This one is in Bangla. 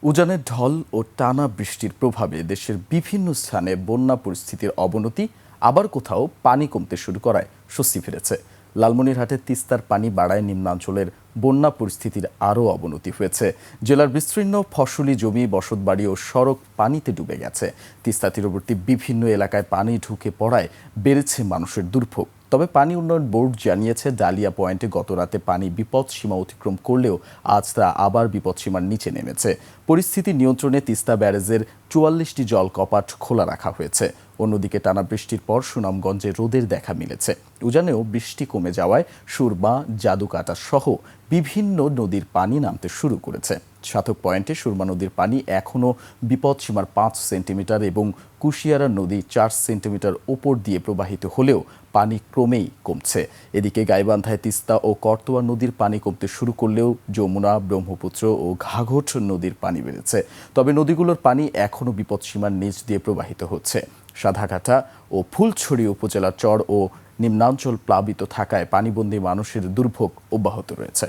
উজানের ঢল ও টানা বৃষ্টির প্রভাবে দেশের বিভিন্ন স্থানে বন্যা পরিস্থিতির অবনতি, আবার কোথাও পানি কমতে শুরু করায় স্বস্তি ফিরেছে। লালমনিরহাটের তিস্তার পানি বাড়ায় নিম্নাঞ্চলের বন্যা পরিস্থিতির আরও অবনতি হয়েছে। জেলার বিস্তীর্ণ ফসলি জমি, বসতবাড়ি ও সড়ক পানিতে ডুবে গেছে। তিস্তা তীরবর্তী বিভিন্ন এলাকায় পানি ঢুকে পড়ায় বেড়েছে মানুষের দুর্ভোগ। তবে পানি উন্নয়ন বোর্ড জানিয়েছে, ডালিয়া পয়েন্টে গতরাতে পানি বিপদসীমা অতিক্রম করলেও আজ তা আবার বিপদসীমার নিচে নেমেছে। পরিস্থিতি নিয়ন্ত্রণে তিস্তা ব্যারেজের ৪৪টি জল কপাট খোলা রাখা হয়েছে। অন্যদিকে টানা বৃষ্টির পর সুনামগঞ্জে রোদের দেখা মিলেছে। উজানেও বৃষ্টি কমে যাওয়ায় সুরমা, জাদুকাটা সহ বিভিন্ন নদীর পানি নামতে শুরু করেছে। সাধক পয়েন্টে সুরমা নদীর পানি এখনও বিপদসীমার ৫ সেন্টিমিটার এবং কুশিয়ারা নদী ৪ সেন্টিমিটার ওপর দিয়ে প্রবাহিত হলেও পানি ক্রমেই কমছে। এদিকে গাইবান্ধায় তিস্তা ও করতোয়া নদীর পানি কমতে শুরু করলেও যমুনা, ব্রহ্মপুত্র ও ঘাঘট নদীর পানি বেড়েছে। তবে নদীগুলোর পানি এখনও বিপদসীমার নিচ দিয়ে প্রবাহিত হচ্ছে। সাদাকাটা ও ফুলছড়ি উপজেলার চর ও নিম্নাঞ্চল প্লাবিত থাকায় পানিবন্দী মানুষের দুর্ভোগ অব্যাহত রয়েছে।